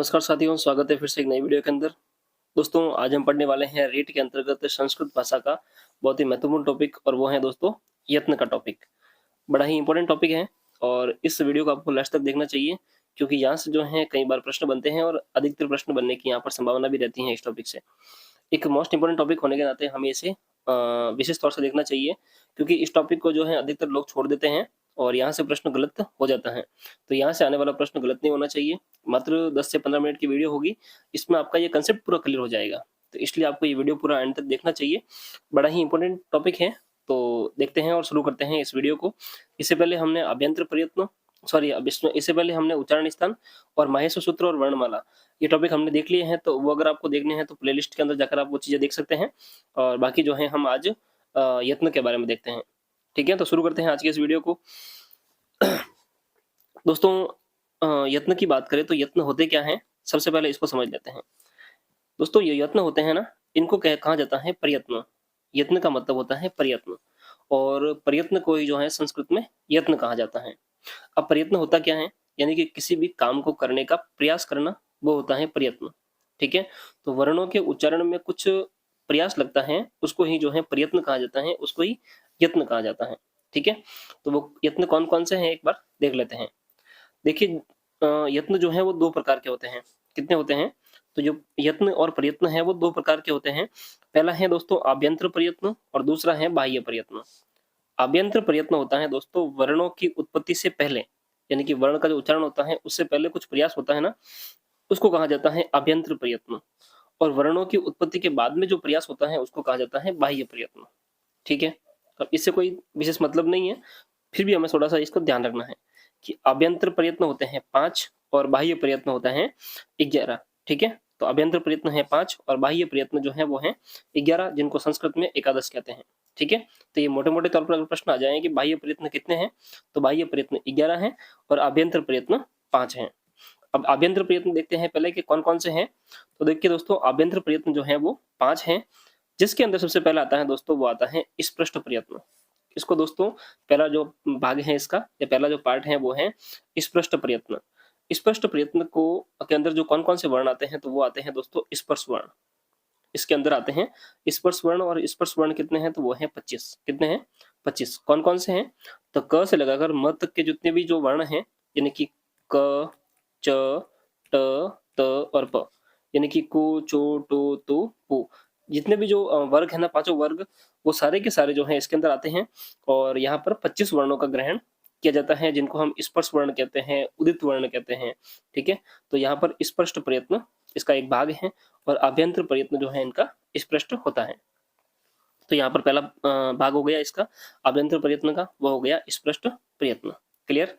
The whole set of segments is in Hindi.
नमस्कार साथियों, स्वागत है फिर से एक नई वीडियो के अंदर। दोस्तों, आज हम पढ़ने वाले हैं रीट के अंतर्गत संस्कृत भाषा का बहुत ही महत्वपूर्ण टॉपिक, और वो है दोस्तों यत्न का टॉपिक। बड़ा ही इंपॉर्टेंट टॉपिक है और इस वीडियो को आपको लास्ट तक देखना चाहिए, क्योंकि यहाँ से जो है कई बार प्रश्न बनते हैं और अधिकतर प्रश्न बनने की यहाँ पर संभावना भी रहती है इस टॉपिक से। एक मोस्ट इंपॉर्टेंट टॉपिक होने के नाते हमें इसे विशेष तौर से देखना चाहिए, क्योंकि इस टॉपिक को जो है अधिकतर लोग छोड़ देते हैं और यहाँ से प्रश्न गलत हो जाता है। तो यहाँ से आने वाला प्रश्न गलत नहीं होना चाहिए। मात्र 10 से 15 मिनट की वीडियो होगी, इसमें आपका ये कंसेप्ट पूरा क्लियर हो जाएगा। तो इसलिए आपको ये वीडियो पूरा एंड तक देखना चाहिए। बड़ा ही इंपॉर्टेंट टॉपिक है, तो देखते हैं और शुरू करते हैं इस वीडियो को। इससे पहले हमने अभ्यंतर प्रयत्न सॉरी अब इससे पहले हमने उच्चारण स्थान और माहेश्वर सूत्र और वर्णमाला ये टॉपिक हमने देख लिए हैं। तो वो अगर आपको देखने हैं तो प्लेलिस्ट के अंदर जाकर आप वो चीजें देख सकते हैं। और बाकी जो है हम आज यत्न के बारे में देखते हैं। ठीक है, तो शुरू करते हैं आज के इस वीडियो को। दोस्तों, यत्न की बात करें तो यत्न होते क्या हैं, सबसे पहले इसको समझ लेते हैं। दोस्तों, ये यत्न होते हैं ना, इनको कहा जाता है प्रयत्न। यत्न का मतलब होता है प्रयत्न, और प्रयत्न को ही जो है संस्कृत में यत्न कहा जाता है। अब प्रयत्न होता क्या है, यानी कि किसी भी काम को करने का प्रयास करना, वो होता है प्रयत्न। ठीक है, तो वर्णों के उच्चारण में कुछ प्रयास लगता है, उसको ही जो है प्रयत्न कहा जाता है, उसको ही यत्न कहा जाता है। ठीक है, तो वो यत्न कौन कौन से हैं एक बार देख लेते हैं। देखिए, यत्न जो है वो दो प्रकार के होते हैं। कितने होते हैं? तो जो यत्न और प्रयत्न है वो दो प्रकार के होते हैं। पहला है दोस्तों आभ्यंतर प्रयत्न, और दूसरा है बाह्य प्रयत्न। आभ्यंतर प्रयत्न होता है दोस्तों वर्णों की उत्पत्ति से पहले, यानी कि वर्ण का जो उच्चारण होता है उससे पहले कुछ प्रयास होता है ना, उसको कहा जाता है आभ्यंतर प्रयत्न। और वर्णों की उत्पत्ति के बाद में जो प्रयास होता है उसको कहा जाता है बाह्य प्रयत्न। ठीक है, अब इससे कोई विशेष मतलब नहीं है, फिर भी हमें थोड़ा सा इसको ध्यान रखना है कि आभ्यंतर प्रयत्न होते हैं 5 और बाह्य प्रयत्न होता है 11। ठीक है, तो आभ्यंतर प्रयत्न है 5 और बाह्य प्रयत्न जो है वो है 11, जिनको संस्कृत में एकादश कहते हैं। ठीक है, तो ये मोटे मोटे तौर पर अगर प्रश्न आ जाए कि बाह्य प्रयत्न कितने हैं, तो बाह्य प्रयत्न 11 हैं और आभ्यंतर प्रयत्न 5 हैं। अब आभ्यंतर प्रयत्न देखते हैं पहले कि कौन कौन से हैं। तो देखिए दोस्तों, आभ्यंतर प्रयत्न जो है वो 5 हैं, जिसके अंदर सबसे पहला आता है दोस्तों, वो आता है स्पष्ट प्रयत्न। इसको दोस्तों, पहला जो भाग है इसका, या पहला जो पार्ट है वो है स्पष्ट प्रयत्न। स्पष्ट प्रयत्न को के अंदर जो कौन कौन से वर्ण आते हैं, तो वो आते हैं दोस्तों स्पर्श वर्ण। इसके अंदर आते हैं स्पर्श वर्ण, और स्पर्श वर्ण कितने हैं, तो वो है 25। कितने हैं? 25। कौन कौन से हैं? तो क से लगाकर म तक के जितने भी जो वर्ण हैं, यानी कि क, च, ट, त और प, यानी कि कु, चो, टो, तु, पु, जितने भी जो वर्ग है ना, पांचों वर्ग, वो सारे के सारे जो है इसके अंदर आते हैं। और यहाँ पर 25 वर्णों का ग्रहण किया जाता है, जिनको हम स्पर्श वर्ण कहते हैं, उदित वर्ण कहते हैं। ठीक है, तो यहाँ पर स्पष्ट प्रयत्न इसका एक भाग है, और आभ्यंतर प्रयत्न जो है इनका स्पष्ट होता है। तो यहाँ पर पहला भाग हो गया इसका आभ्यंतर प्रयत्न का, वो हो गया स्पष्ट प्रयत्न। क्लियर?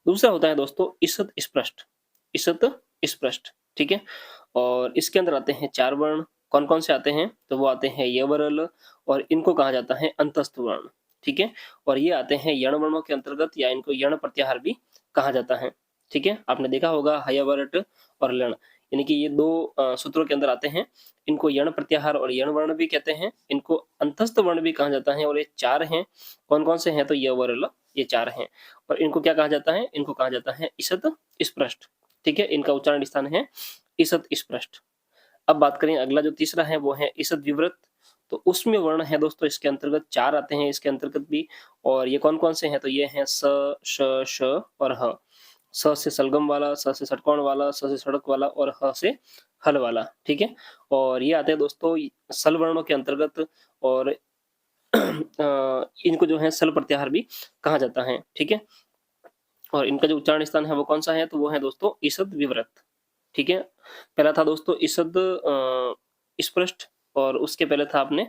दूसरा होता है दोस्तों ईषद स्पष्ट। ईषद स्पष्ट। ठीक है, और इसके अंदर आते हैं 4 वर्ण। कौन कौन से आते हैं? तो वो आते हैं यवरल, और इनको कहा जाता है अंतस्थ वर्ण। ठीक है, और ये आते हैं यण वर्णों के अंतर्गत, या इनको यण प्रत्याहार भी कहा जाता है। ठीक है, आपने देखा होगा हयवरट और लण, यानी कि ये दो सूत्रों के अंदर आते हैं। इनको यण प्रत्याहार और यण वर्ण भी कहते हैं, इनको अंतस्थ वर्ण भी कहा जाता है, और ये 4 हैं। कौन कौन से हैं? तो यवरल, ये 4 हैं। और इनको क्या कहा जाता है? इनको कहा जाता है ईषद स्पष्ट। ठीक है, इनका उच्चारण स्थान है ईषद स्पष्ट। अब बात करें अगला जो तीसरा है वो है ईषद विवृत। तो उसमें वर्ण है दोस्तों इसके अंतर्गत 4 आते हैं इसके अंतर्गत भी, और ये कौन कौन से हैं? तो ये हैं स, श, श और ह। स से सलगम वाला, स से षटकोण वाला, स से सड़क वाला, और ह से हल वाला। ठीक है, और ये आते हैं दोस्तों सल वर्णों के अंतर्गत, और इनको जो है सल प्रत्याहार भी कहा जाता है। ठीक है, और इनका जो उच्चारण स्थान है वो कौन सा है? तो वो है दोस्तों ईषद विवृत। ठीक है, पहला था दोस्तों ईषद स्पष्ट, और उसके पहले था आपने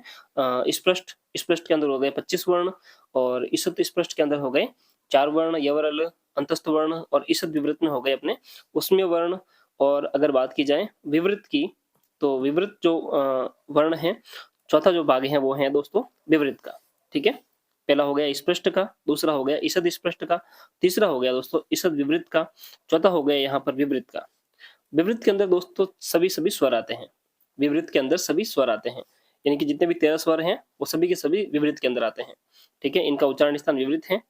स्पष्ट। स्पष्ट के अंदर हो गए 25 वर्ण, और ईषद स्पष्ट के अंदर हो गए 4 वर्ण, यवरल, अंतस्थ वर्ण, और ईषद विवृत में हो गए अपने उसमें वर्ण। और अगर बात की जाए विवृत की, तो विवृत जो वर्ण है, चौथा जो भाग है वो है दोस्तों विवृत का। ठीक है, पहला हो गया स्पष्ट का, दूसरा हो गया ईषद स्पष्ट का, तीसरा हो गया दोस्तों ईषद विवृत का, चौथा हो गया यहाँ पर विवृत का। विवृत के अंदर दोस्तों सभी सभी स्वर आते हैं। विवृत के अंदर सभी स्वर आते हैं, यानी कि जितने भी 13 स्वर हैं वो सभी के सभी विवृत के अंदर आते हैं। ठीक है, इनका उच्चारण स्थान विवृत है।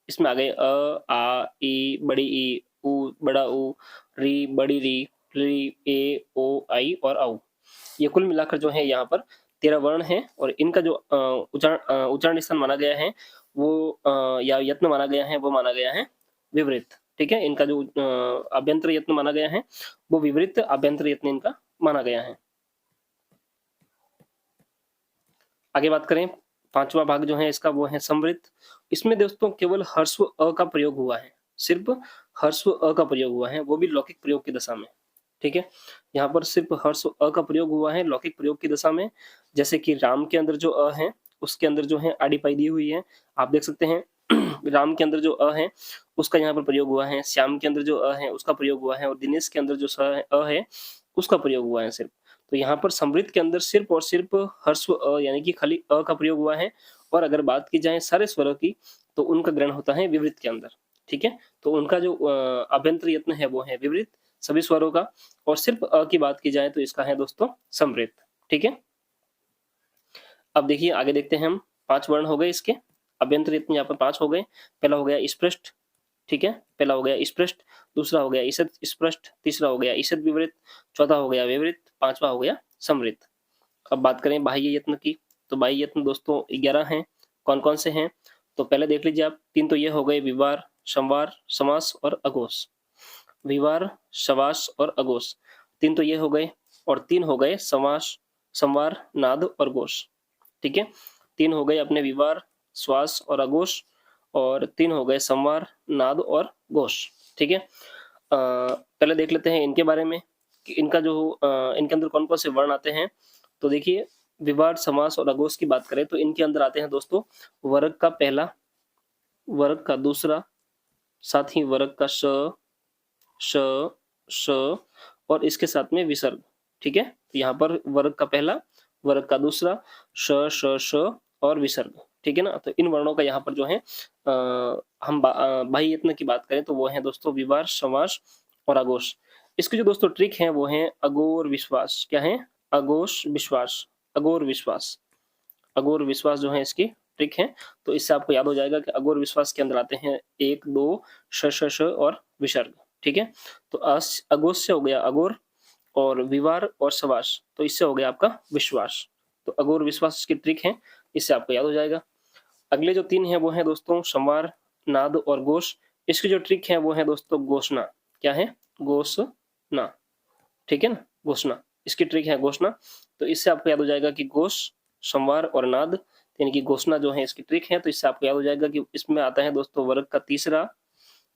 इसमें आ गए अ, आ, ई, बड़ी ई, उ, बड़ा उ, री, बड़ी री, री, ए, ओ, आई और औ। ये कुल मिलाकर जो है यहाँ पर 13 वर्ण हैं और इनका जो उच्चारण स्थान माना गया है वो या यत्न माना गया है वो माना गया है विवृत। ठीक है, इनका जो अभ्यंतर यत्न माना गया है वो विवृत अभ्यंतर यत्न इनका माना गया है। आगे बात करें, पांचवा भाग जो है इसका वो है संवृत। इसमें दोस्तों केवल ह्रस्व अ का प्रयोग हुआ है, सिर्फ ह्रस्व अ का प्रयोग हुआ है, वो भी लौकिक प्रयोग की दशा में। ठीक है, यहाँ पर सिर्फ ह्रस्व अ का प्रयोग हुआ है लौकिक प्रयोग की दशा में। जैसे कि राम के अंदर जो अ है उसके अंदर जो है आड़ी पाई दी हुई है, आप देख सकते हैं। राम के अंदर जो अ है उसका यहाँ पर प्रयोग हुआ है, श्याम के अंदर जो अ है उसका प्रयोग हुआ है और दिनेश के अंदर जो अ है उसका प्रयोग हुआ है सिर्फ। तो यहाँ पर समृद्ध के अंदर सिर्फ और सिर्फ ह्रस्व अ यानी कि खाली अ का प्रयोग हुआ है। और अगर बात की जाए सारे स्वरों की तो उनका ग्रहण होता है विवृत के अंदर। ठीक है, तो उनका जो अभ्यंतर यत्न है वो है विवृत सभी स्वरों का। और सिर्फ अ की बात की जाए तो इसका है दोस्तों समृद्ध। ठीक है, अब देखिए आगे देखते हैं हम। 5 वर्ण हो गए इसके, अभ्यंतर यत्न यहाँ पर 5 हो गए। पहला हो गया स्पृष्ट। ठीक है, पहला हो गया स्पृष्ट, दूसरा हो गया ईषद स्पृष्ट, तीसरा हो गया ईषद विवृत, चौथा हो गया विवृत, पांचवा हो गया समृद्ध। अब बात करें बाह्य यत्न की, तो बाह्य यत्न दोस्तों 11 हैं। कौन कौन से हैं तो पहले देख लीजिए आप। 3 तो ये हो गए विवार, संवार, समास और अघोष। विवार, समास और अघोष 3 तो ये हो गए। और 3 हो गए समास, संवार, नाद और घोष। ठीक है, 3 हो गए अपने विवार, श्वास और अघोष और 3 हो गए संवार, नाद और घोष। ठीक है, पहले देख लेते हैं इनके बारे में कि इनका जो इनके अंदर कौन कौन से वर्ण आते हैं। तो देखिए, विवार, समास और अघोष की बात करें तो इनके अंदर आते हैं दोस्तों वर्ग का पहला, वर्ग का दूसरा, साथ ही वर्ग का श, श, श और इसके साथ में विसर्ग। ठीक है, तो यहाँ पर वर्ग का पहला, वर्ग का दूसरा, श, श, श और विसर्ग। ठीक है ना, तो इन वर्णों का यहाँ पर जो है हम बाह्य यत्न की बात करें तो वो है दोस्तों विवार, समास और अघोष। इसके जो दोस्तों ट्रिक है वो है अघोर विश्वास। क्या है? अघोष विश्वास, अघोर विश्वास। अघोर विश्वास जो है इसकी ट्रिक है। तो इससे आपको याद हो जाएगा कि अघोर विश्वास के अंदर आते हैं 1, 2 श, श, श और विसर्ग। ठीक है, तो अघोष से हो गया अघोर और विवार और सवास, तो इससे हो गया आपका विश्वास। तो अघोर विश्वास की ट्रिक है, इससे आपको याद हो जाएगा। अगले जो 3 है वो है दोस्तों संवार, नाद और घोष। इसकी जो ट्रिक है वो है दोस्तों घोषणा। क्या है? घोषणा। ठीक है ना, घोषणा, इसकी ट्रिक है घोषणा। तो इससे आपको याद हो जाएगा कि घोष, संवार और नाद यानी कि घोषणा जो है इसकी ट्रिक है। तो इससे आपको याद हो जाएगा कि इसमें आता है दोस्तों वर्ग का तीसरा,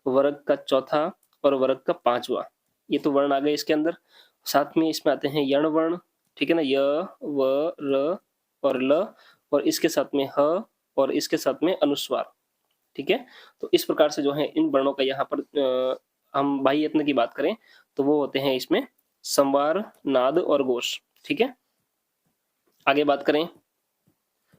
वर्ग का चौथा और वर्ग का पांचवा। ये तो वर्ण आ गए इसके अंदर। साथ में इसमें आते हैं यण वर्ण। ठीक है ना, य, व, र और ल और इसके साथ में ह और इसके साथ में अनुस्वार। ठीक है, तो इस प्रकार से जो है इन वर्णों का यहाँ पर हम बाह्य यत्न की बात करें तो वो होते हैं इसमें संवार, नाद और घोष। ठीक है, आगे बात करें।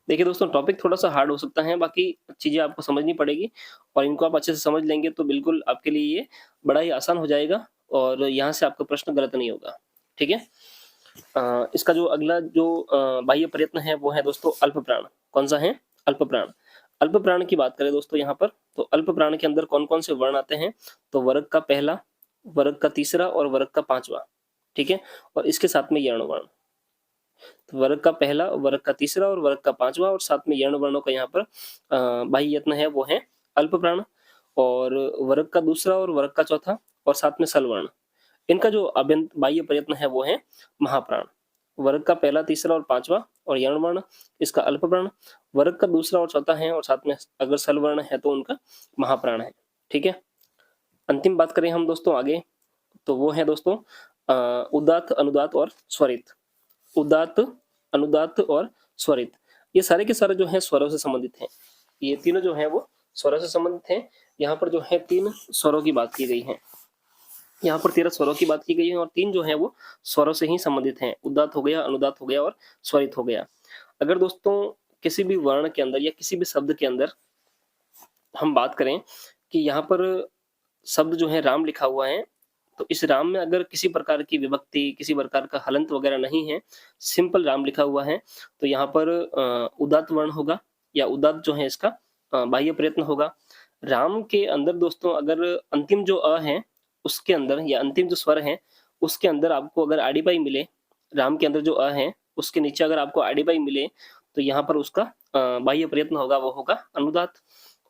देखिए दोस्तों, टॉपिक थोड़ा सा हार्ड हो सकता है, बाकी चीजें आपको समझनी पड़ेगी और इनको आप अच्छे से समझ लेंगे तो बिल्कुल आपके लिए ये बड़ा ही आसान हो जाएगा और यहाँ से आपका प्रश्न गलत नहीं होगा। ठीक है, इसका जो अगला जो बाह्य प्रयत्न है वो है दोस्तों अल्प प्राण। कौन सा है? अल्प प्राण। अल्प प्राण की बात करें दोस्तों यहाँ पर, तो अल्प प्राण के अंदर कौन कौन से वर्ण आते हैं? तो वर्ग का पहला, वर्ग का तीसरा और वर्ग का पांचवा। ठीक है, और इसके साथ में यर्ण वर्ण। तो वर्ग का पहला, वर्ग का तीसरा और वर्ग का पांचवा और साथ में यर्ण वर्णों का यहाँ पर बाह्य यत्न है वो है अल्प प्राण। और वर्ग का दूसरा और वर्ग का चौथा और साथ में सल वर्ण, इनका जो बाह्य प्रयत्न है वो है महाप्राण। वर्ग का पहला, तीसरा और पांचवा और यर्ण वर्ण इसका अल्प प्राण, वर्ग का दूसरा और चौथा है और साथ में अगर सल वर्ण है तो उनका महाप्राण है। ठीक है, अंतिम बात करें हम दोस्तों आगे, तो वो है दोस्तों उदात्त, अनुदात्त और स्वरित। उदात्त, अनुदात्त और स्वरित, ये सारे के सारे जो है स्वरों से संबंधित हैं। ये तीनों जो है वो स्वरों से संबंधित हैं। यहाँ पर जो है 3 स्वरों की बात की गई है। यहाँ पर 13 स्वरों की बात की गई है और 3 जो है वो स्वरों से ही संबंधित हैं। उदात्त हो गया, अनुदात्त हो गया और स्वरित हो गया। अगर दोस्तों किसी भी वर्ण के अंदर या किसी भी शब्द के अंदर हम बात करें कि यहाँ पर शब्द जो है राम लिखा हुआ है, तो इस राम में अगर किसी प्रकार की विभक्ति, किसी प्रकार का हलंत वगैरह नहीं है, सिंपल राम लिखा हुआ है, तो यहाँ पर उदात्त वर्ण होगा या उदात्त जो है इसका बाह्य प्रयत्न होगा। राम के अंदर दोस्तों अगर अंतिम जो अ है उसके अंदर या अंतिम जो स्वर है उसके अंदर आपको अगर आड़ीपाई मिले, राम के अंदर जो अ है, उसके नीचे अगर आपको आड़ीपाई मिले, तो यहाँ पर उसका बाह्य प्रयत्न होगा, वो होगा अनुदात।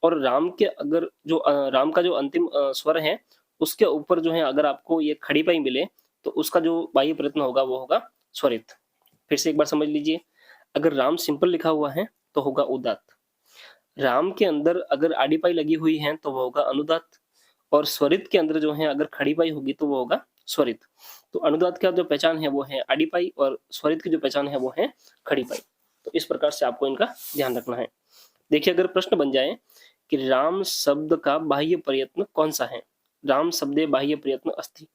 और राम के अगर जो राम का जो अंतिम स्वर है, उसके ऊपर जो है अगर आपको ये खड़ी पाई मिले, तो उसका जो बाह्य प्रयत्न होगा, वो होगा स्वरित। फिर से एक बार समझ लीजिए, अगर राम सिंपल लिखा हुआ है, तो होगा उदात्त। राम के अंदर अगर आड़ीपाई लगी हुई है, तो वो होगा अनुदात्त। और स्वरित के अंदर जो है अगर खड़ी पाई होगी, तो वो होगा स्वरित। तो अनुदात का जो पहचान है वो है आड़ीपाई, और स्वरित की जो पहचान है वो है खड़ी पाई। तो इस प्रकार से आपको इनका ध्यान रखना है। देखिए, अगर प्रश्न बन जाए कि राम शब्द का बाह्य प्रयत्न कौन सा है, राम शब्दे बाह्य प्रयत्न अस्ति,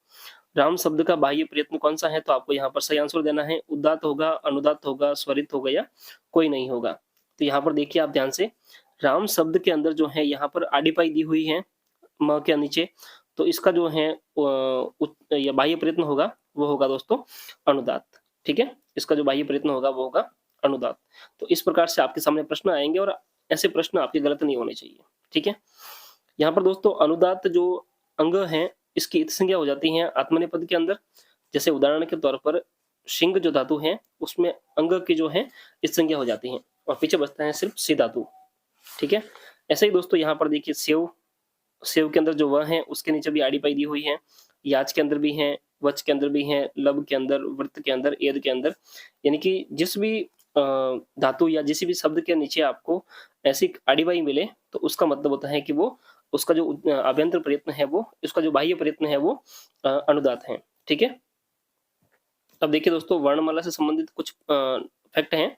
राम शब्द का बाह्य प्रयत्न कौन सा है, तो आपको यहाँ पर सही आंसर देना है। उदात्त होगा, अनुदात्त होगा, स्वरित होगा, या कोई नहीं होगा। तो यहाँ पर देखिए आप ध्यान से, राम शब्द के अंदर जो है यहाँ पर आड़ीपाई दी हुई है म के नीचे, तो इसका जो है या बाह्य प्रयत्न होगा, वो होगा दोस्तों अनुदात्त। ठीक है, इसका जो बाह्य प्रयत्न होगा वो होगा अनुदात्त। तो इस प्रकार से आपके सामने प्रश्न आएंगे, और ऐसे प्रश्न आपके गलत नहीं होने चाहिए। ठीक है, यहाँ पर दोस्तों अनुदात्त जो अंग है, इसकी इत संज्ञा हो जाती है आत्मनेपद के अंदर। जैसे उदाहरण के तौर पर शिंग जो धातु है, उसमें अंग की जो है इत संज्ञा हो जाती है, और पीछे बचता है सिर्फ सी धातु। ठीक है, ऐसे ही दोस्तों यहाँ पर देखिए सेव, सेव के अंदर जो वह है, उसके नीचे भी आड़ीपाई दी हुई है। याच के अंदर भी है, वच के अंदर भी है, लब के अंदर, वृत्त के अंदर, एद के अंदर। यानी कि जिस भी धातु या जिस भी शब्द के नीचे आपको ऐसी आड़ीपाई मिले, तो उसका मतलब होता है कि वो उसका जो आभ्यंतर प्रयत्न है, वो उसका जो बाह्य प्रयत्न है, वो अनुदात है। ठीक है, अब देखिए दोस्तों, वर्णमाला से संबंधित कुछ फैक्ट हैं।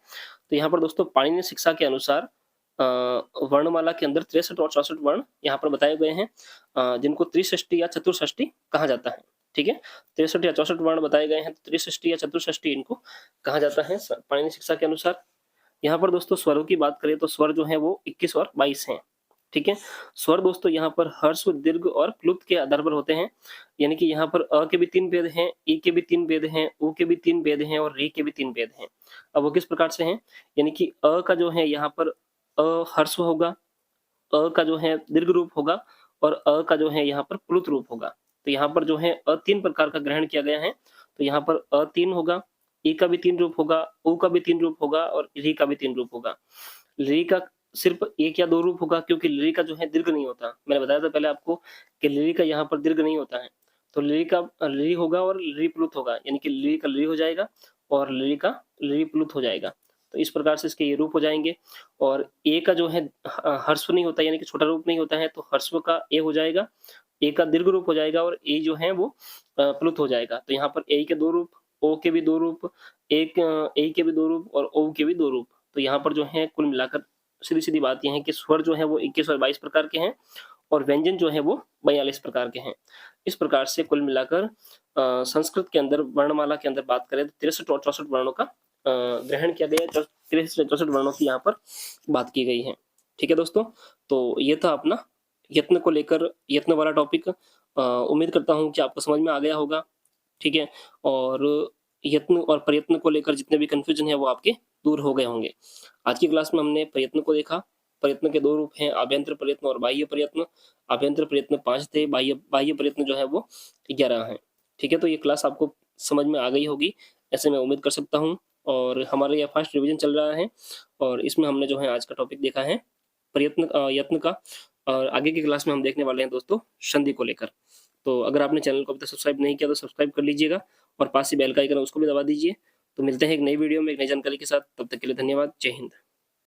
तो यहाँ पर दोस्तों पाणिनि शिक्षा के अनुसार वर्णमाला के अंदर 63 और 64 वर्ण यहाँ पर बताए गए हैं, जिनको त्रिषष्टि या चतुर्षष्टि कहा जाता है। ठीक है, 63 या 64 वर्ण बताए गए हैं, तो त्रिषष्टि या चतुर्षष्टि इनको कहा जाता है पाणिनि शिक्षा के अनुसार। यहाँ पर दोस्तों स्वरों की बात करें, तो स्वर जो है वो 21 और 22 हैं। ठीक है, स्वर दोस्तों यहाँ पर हर्ष, दीर्घ और प्लुत के आधार पर होते हैं। यानी कि यहाँ पर अ के भी 3 भेद हैं, ई के भी 3 भेद हैं, उ के भी 3 भेद हैं, और री के भी 3 भेद हैं। अब वो किस प्रकार से हैं, यानी कि अ का जो है यहाँ पर हर्ष होगा, अ का जो है दीर्घ रूप होगा, और अ का जो है यहाँ पर प्लुत रूप होगा। तो यहाँ पर जो है 3 प्रकार का ग्रहण किया गया है। तो यहाँ पर 3 होगा, ई का भी 3 रूप होगा, उ का भी 3 रूप होगा, और री का भी 3 रूप होगा। री का सिर्फ 1 या 2 रूप होगा, क्योंकि ली का जो है दीर्घ नहीं होता। मैंने बताया था पहले आपको कि ली का यहाँ पर दीर्घ नहीं होता है। तो ली का ली होगा और ली प्लुत होगा, यानी कि ली का ली हो जाएगा, और ली का ली प्लुत हो जाएगा। तो इस प्रकार से इसके ये रूप हो जाएंगे। और ए का जो है ह्रस्व नहीं होता, यानी कि छोटा रूप नहीं होता है, तो ह्रस्व का ए हो जाएगा, ए का दीर्घ रूप हो जाएगा, और ए जो है वो प्लुत हो जाएगा। तो यहाँ पर ए के 2 रूप, ओ के भी 2 रूप, एक ए के भी 2 रूप, और ओ के भी 2 रूप। तो यहाँ पर जो है कुल मिलाकर सीधी-सीधी बात यह है कि स्वर जो है वो 21 और 22 प्रकार के हैं, और व्यंजन जो है वो 42 प्रकार के हैं। इस प्रकार से कुल मिलाकर संस्कृत के अंदर वर्णमाला के अंदर बात करें, तो 63 और 64 वर्णों का ग्रहण किया गया है। 63 64 वर्णों की यहाँ पर बात की गई है। ठीक है दोस्तों, तो ये था अपना यत्न को लेकर यत्न वाला टॉपिक। उम्मीद करता हूँ कि आपको समझ में आ गया होगा। ठीक है, और यत्न और प्रयत्न को लेकर जितने भी कंफ्यूजन है वो आपके दूर हो गए होंगे। आज की क्लास में हमने प्रयत्न को देखा। प्रयत्न के 2 रूप हैं, आभ्यंतर प्रयत्न और बाह्य प्रयत्न। आभ्यंतर प्रयत्न 5 थे, बाह्य बाह्य प्रयत्न जो है वो 11 है। ठीक है, तो ये क्लास आपको समझ में आ गई होगी, ऐसे मैं उम्मीद कर सकता हूँ। और हमारा यह फर्स्ट रिवीजन चल रहा है, और इसमें हमने जो है आज का टॉपिक देखा है प्रयत्न यत्न का, और आगे की क्लास में हम देखने वाले हैं दोस्तों संधि को लेकर। तो अगर आपने चैनल को अभी तक सब्सक्राइब नहीं किया, तो सब्सक्राइब कर लीजिएगा, और पास ही बेल का आइकन उसको भी दबा दीजिए। तो मिलते हैं एक नई वीडियो में एक नई जानकारी के साथ, तब तक के लिए धन्यवाद। जय हिंद।